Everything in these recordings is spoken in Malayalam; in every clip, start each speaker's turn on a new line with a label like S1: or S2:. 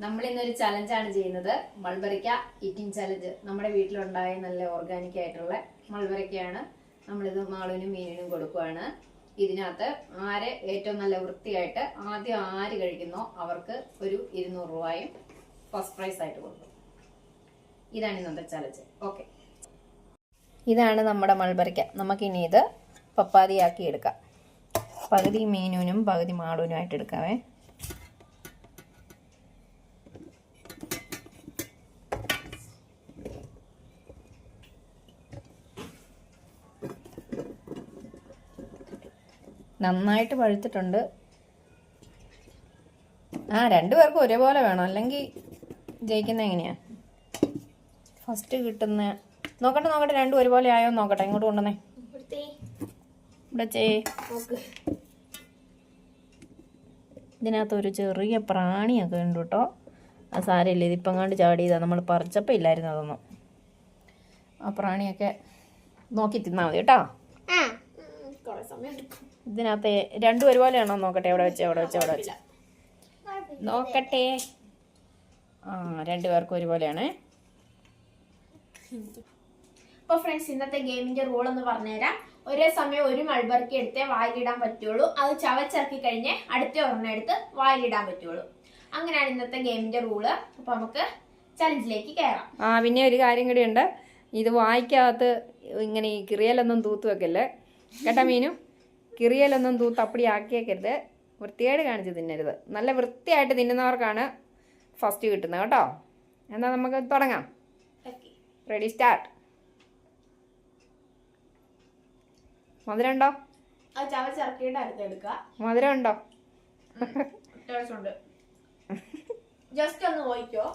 S1: നമ്മളിന്നൊരു ചലഞ്ചാണ് ചെയ്യുന്നത്. മൾബറിക്ക ഈറ്റിംഗ് ചലഞ്ച്. നമ്മുടെ വീട്ടിലുണ്ടായ നല്ല ഓർഗാനിക് ആയിട്ടുള്ള മൾബറിക്കയാണ്. നമ്മളിത് മാളുവിനും മീനിനും കൊടുക്കുകയാണ്. ഇതിനകത്ത് ആര് ഏറ്റവും നല്ല വൃത്തിയായിട്ട് ആദ്യം ആര് കഴിക്കുന്നോ അവർക്ക് ഒരു 200 രൂപയും ഫസ്റ്റ് പ്രൈസ് ആയിട്ട് കൊടുക്കും. ഇതാണ് ഇന്നത്തെ ചലഞ്ച്. ഓക്കെ, ഇതാണ് നമ്മുടെ മൾബറിക്ക. നമുക്കിനി ഇത് പപ്പാതിയാക്കി എടുക്കാം. പകുതി മീനുനും പകുതി മാളുവിനുമായിട്ട് എടുക്കാവേ. നന്നായിട്ട് പഴുത്തിട്ടുണ്ട്. രണ്ടുപേർക്കും ഒരേപോലെ വേണം, അല്ലെങ്കിൽ ജയിക്കുന്ന എങ്ങനെയാ? ഫസ്റ്റ് കിട്ടുന്ന നോക്കട്ടെ രണ്ടും ഒരുപോലെ ആയോ നോക്കട്ടെ. ഇങ്ങോട്ട് കൊണ്ടുവന്നേ. ഇവിടെ ഇതിനകത്ത് ഒരു ചെറിയ പ്രാണിയൊക്കെ ഉണ്ട് കേട്ടോ. ആ സാരമില്ല, ഇതിപ്പം കണ്ട് ചാടിയതാണ്. നമ്മൾ പറിച്ചപ്പോൾ ഇല്ലായിരുന്നു അതൊന്നും. ആ പ്രാണിയൊക്കെ നോക്കി തിന്നാൽ മതി കേട്ടോ. ഇതിനകത്ത് രണ്ടും ഒരുപോലെയാണോ നോക്കട്ടെ. എവിടെ വെച്ച് നോക്കട്ടെ. രണ്ടുപേർക്കും ഒരുപോലെയാണ്.
S2: അപ്പോൾ ഫ്രണ്ട്സ്, ഇന്നത്തെ ഗെയിമിന്റെ റൂൾ എന്ന് പറഞ്ഞുതരാം. ഒരേ സമയം ഒരു മൾബറിക്ക എടുത്തേ വായിലിടാൻ പറ്റുള്ളൂ. അത് ചവച്ചിറക്കി കഴിഞ്ഞ് അടുത്ത ഒരെണ്ണം എടുത്ത് വായിലിടാൻ പറ്റുള്ളൂ. അങ്ങനെയാണ് ഇന്നത്തെ ഗെയിമിന്റെ റൂള്. അപ്പൊ നമുക്ക് ചലഞ്ചിലേക്ക് കയറാം.
S1: പിന്നെ ഒരു കാര്യം കൂടി ഉണ്ട്. ഇത് വായിക്കകത്ത് ഇങ്ങനെ ഈ കിറിയലൊന്നും തൂത്ത് വെക്കല്ലേ കേട്ടാ. മീനും കിറിയലൊന്നും തൂത്ത് അപ്പടി ആക്കിയേക്കരുത്. വൃത്തിയായിട്ട് കാണിച്ച് തിന്നരുത്. നല്ല വൃത്തിയായിട്ട് തിന്നുന്നവർക്കാണ് ഫസ്റ്റ് കിട്ടുന്നത് കേട്ടോ. എന്നാൽ നമുക്ക് തുടങ്ങാം. Ready, start. മധുരം ഉണ്ടോ? മധുരം ഉണ്ടോ?
S2: ജസ്റ്റ് ഒന്ന് പോയിക്കോ.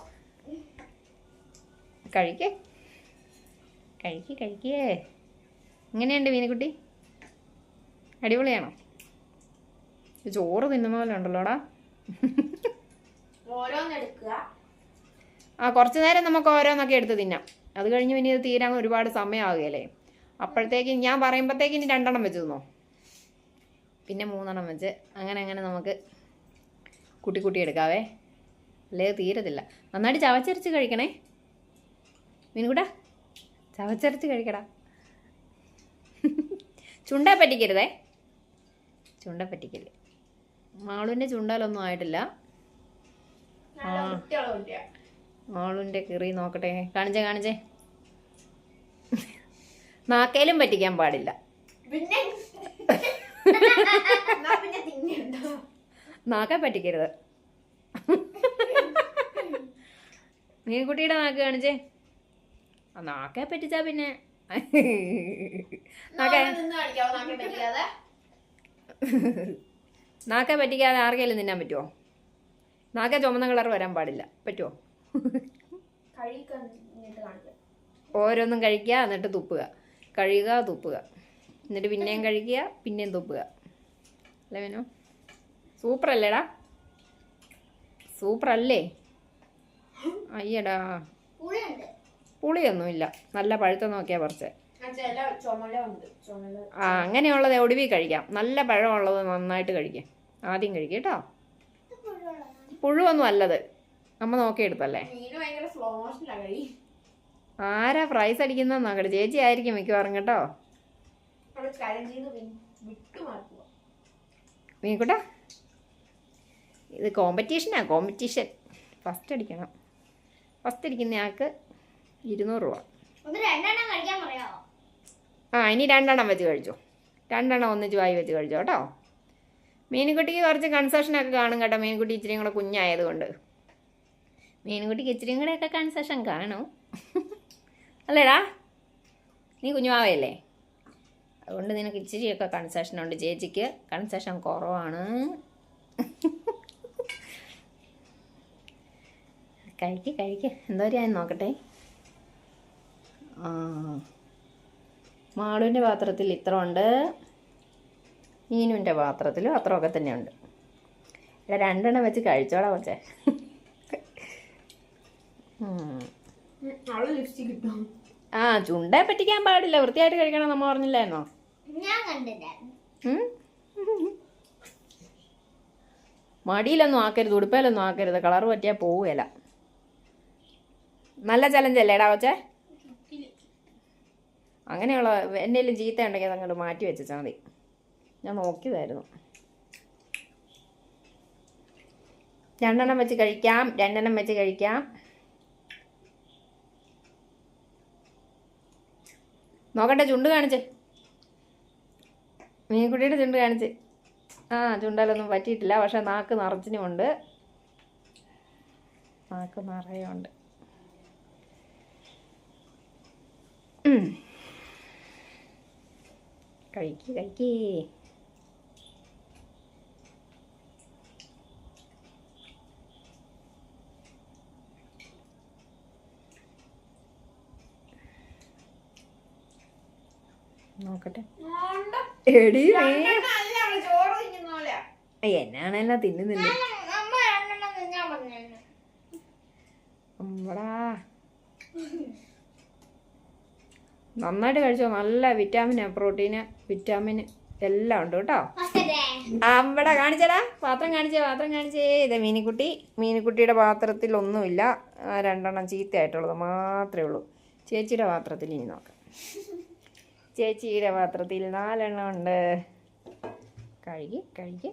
S1: കഴിക്കേ. എങ്ങനെയുണ്ട് മീനുകുട്ടി? അടിപൊളിയാണോ? ചോറ് തിന്നുന്ന പോലെ ഉണ്ടല്ലോടാ. കുറച്ചു നേരം നമുക്ക് ഓരോന്നൊക്കെ എടുത്ത് തിന്നാം. അത് കഴിഞ്ഞ് പിന്നെ ഇത് തീരാൻ ഒരുപാട് സമയമാകുകയല്ലേ. അപ്പോഴത്തേക്ക് ഞാൻ പറയുമ്പോഴത്തേക്ക് ഇനി 2 എണ്ണം വെച്ച് തിന്നോ, പിന്നെ 3 എണ്ണം വെച്ച് അങ്ങനെ നമുക്ക് കുട്ടി എടുക്കാവേ. അല്ലെങ്കിൽ തീരത്തില്ല. നന്നായിട്ട് ചവച്ചരച്ച് കഴിക്കണേ മീനുകൂട്ടാ. ചവച്ചരച്ച് കഴിക്കടാ. ചുണ്ട പറ്റിക്കരുതേ. ചുണ്ട പറ്റിക്കല്ലേ. മാളുവിൻ്റെ ചുണ്ടാലൊന്നും ആയിട്ടില്ല. മാളുവിൻ്റെ കിറി നോക്കട്ടെ. കാണിച്ചേ. നാക്കേലും പറ്റിക്കാൻ പാടില്ല. നാക്ക പറ്റിക്കരുത്. മീൻകുട്ടിയുടെ നാക്ക് കാണിച്ചേ. നാക്കെ പറ്റിച്ചാ പിന്നെ നാക്കെ പറ്റിക്കാതെ ആർക്കെങ്കിലും തിന്നാൻ പറ്റുമോ? നാക്കെ ചുമന്ന കളർ വരാൻ പാടില്ല. പറ്റുമോ? ഓരോന്നും കഴിക്കുക, എന്നിട്ട് തുപ്പുക. കഴുകുക, തുപ്പുക, എന്നിട്ട് പിന്നെയും കഴിക്കുക, പിന്നെയും തുപ്പുക. അല്ലേ വേനോ? സൂപ്പറല്ലേടാ? സൂപ്പറല്ലേ? അയ്യടാ, പുളിയൊന്നുമില്ല. നല്ല പഴുത്ത നോക്കിയാ പറിച്ചേ. അങ്ങനെയുള്ളത് ഒടുവിൽ കഴിക്കാം. നല്ല പഴമുള്ളത് നന്നായിട്ട് കഴിക്കാം. ആദ്യം കഴിക്കുക കേട്ടോ. പുഴുവൊന്നും അല്ലത്, അമ്മ നോക്കിയെടുത്തല്ലേ. ആരാ പ്രൈസ് അടിക്കുന്ന നോക്കട്ടെ. ചേച്ചി ആയിരിക്കും മിക്കവാറും കേട്ടോ. മീൻകുട്ടാ, ഇത് കോമ്പറ്റീഷൻ. ഫസ്റ്റ് അടിക്കണം. ഫസ്റ്റ് അടിക്കുന്ന ആൾക്ക് 200 രൂപ. ഇനി 2 എണ്ണം വെച്ച് കഴിച്ചോ. 2 എണ്ണം ഒന്നിച്ച് വായി വെച്ച് കഴിച്ചോ കേട്ടോ. മീൻകുട്ടിക്ക് കുറച്ച് കൺസെഷനൊക്കെ കാണും കേട്ടോ. മീൻകുട്ടി ഇച്ചിരിയും കൂടെ കുഞ്ഞായതുകൊണ്ട് മീൻകുട്ടിക്ക് ഇച്ചിരിയും കൂടെയൊക്കെ കൺസെഷൻ കാണും. അല്ലേടാ? നീ കുഞ്ഞുമാവയല്ലേ, അതുകൊണ്ട് നിനക്ക് ഇച്ചിരിയൊക്കെ കൺസെഷനുണ്ട്. ചേച്ചിക്ക് കൺസെഷൻ കുറവാണ്. കഴിക്ക്. എന്തോരം നോക്കട്ടെ. മാളുവിൻ്റെ പാത്രത്തിൽ ഇത്ര ഉണ്ട്, മീനുവിൻ്റെ പാത്രത്തിലും അത്രയൊക്കെ തന്നെ ഉണ്ട്. ഇവിടെ 2 എണ്ണം വെച്ച് കഴിച്ചോടാ കൊച്ചേ. ചുണ്ടേ പറ്റിക്കാൻ പാടില്ല. വൃത്തിയായിട്ട് കഴിക്കണം നമ്മ പറഞ്ഞില്ലായിരുന്നോ? മടിയിലൊന്നും ആക്കരുത്, ഉടുപ്പയിലൊന്നും ആക്കരുത്, കളർ പറ്റിയാൽ പോവുകയില്ല. നല്ല ചലഞ്ചല്ലേ എടാ കൊച്ചേ? അങ്ങനെയുള്ള എന്തെങ്കിലും ചീത്ത ഉണ്ടെങ്കിൽ അതങ്ങോട്ട് മാറ്റി വെച്ചാൽ മതി. ഞാൻ നോക്കിയതായിരുന്നു. 2 എണ്ണം വെച്ച് കഴിക്കാം, 2 എണ്ണം വെച്ച് കഴിക്കാം. നോക്കട്ടെ, ചുണ്ട് കാണിച്ച്, മീൻകുട്ടിയുടെ ചുണ്ട് കാണിച്ച്. ചുണ്ടാലൊന്നും പറ്റിയിട്ടില്ല, പക്ഷെ നാക്ക് നിറച്ചിനുമുണ്ട്, നാക്ക് നിറയുണ്ട്. കഴിക്കേ. നോക്കട്ടെ. എടി എന്നാണെല്ലാം തിന്നുന്നില്ല. നന്നായിട്ട് കഴിച്ചോ. നല്ല വിറ്റാമിന്, പ്രോട്ടീന്, വിറ്റാമിന് എല്ലാം ഉണ്ട് കേട്ടോ. അവിടെ കാണിച്ചടാ, പാത്രം കാണിച്ചേ. ഇത് മീനിക്കുട്ടിയുടെ പാത്രത്തിൽ ഒന്നുമില്ല. 2 എണ്ണം ചീത്തയായിട്ടുള്ളത് മാത്രമേ ഉള്ളൂ. ചേച്ചിയുടെ പാത്രത്തിൽ ഇനി നോക്കാം. ചേച്ചിയുടെ പാത്രത്തിൽ 4 എണ്ണം ഉണ്ട്. കഴുകി.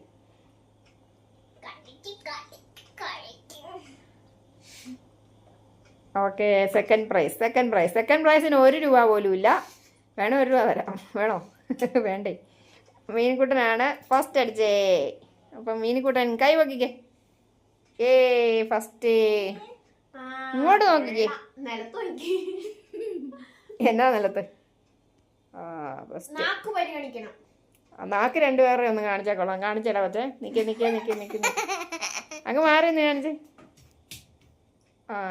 S1: ഓക്കെ, സെക്കൻഡ് പ്രൈസിന് 1 രൂപ പോലും ഇല്ല. വേണോ 1 രൂപ തരാം? വേണോ? വേണ്ടേ? മീൻകുട്ടനാണ് ഫസ്റ്റ് അടിച്ചേ. അപ്പം മീൻകുട്ടൻ കൈ വയ്ക്കിക്കേ. ഫസ്റ്റ് ഇങ്ങോട്ട് നോക്കിക്കേ. എന്നാ നിലത്ത്? നാക്ക് 2 പേരെ ഒന്ന് കാണിച്ചാൽ കൊള്ളാം. കാണിച്ചേടാ പറ്റേ. നിക്ക്. അങ്ങ് മാറി ഒന്ന് കാണിച്ചേ.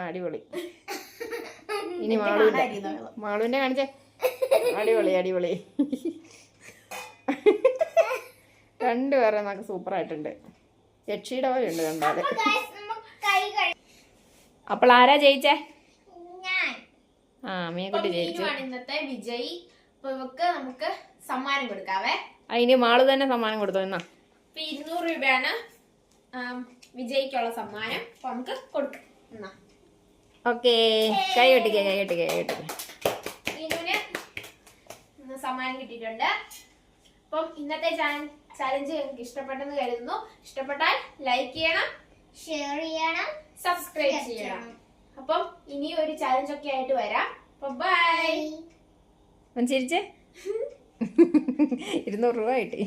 S1: അടിപൊളി. ഇനി മാളുവിന്റെ കാണിച്ചേ. അടിപൊളി. 2 പേരെ നമുക്ക് സൂപ്പറായിട്ടുണ്ട്. യക്ഷിയുടെ പോലെ ഉണ്ട് കണ്ടാല്. അപ്പോൾ ആരാ ജയിച്ചേ? മീൻകുട്ടി ജയിച്ചു.
S2: ഇന്നത്തെ വിജയി. നമുക്ക് സമ്മാനം കൊടുക്കാവേ.
S1: അതിന് മാള് തന്നെ സമ്മാനം കൊടുത്തോ. എന്നാ
S2: 200 രൂപയാണ് വിജയിക്കുള്ള സമ്മാനം. അപ്പൊ നമുക്ക് കൊടുക്കാം.
S1: ഓക്കെ, കൈ കെട്ടിക്കേ.
S2: ഇതിന് സമ്മാനം കിട്ടിയിട്ടുണ്ട്. അപ്പം ഇന്നത്തെ ചാലഞ്ച് നിങ്ങൾക്ക് ഇഷ്ടപ്പെട്ടെന്ന് കരുതുന്നു. ഇഷ്ടപ്പെട്ടാൽ ലൈക്ക് ചെയ്യണം, ഷെയർ ചെയ്യണം, സബ്സ്ക്രൈബ് ചെയ്യണം. അപ്പം ഇനി ഒരു ചാലഞ്ച് ഒക്കെ ആയിട്ട് വരാം. അപ്പൊ ബൈ.
S1: ചിരിച്ചേ. 200 രൂപ കിട്ടി.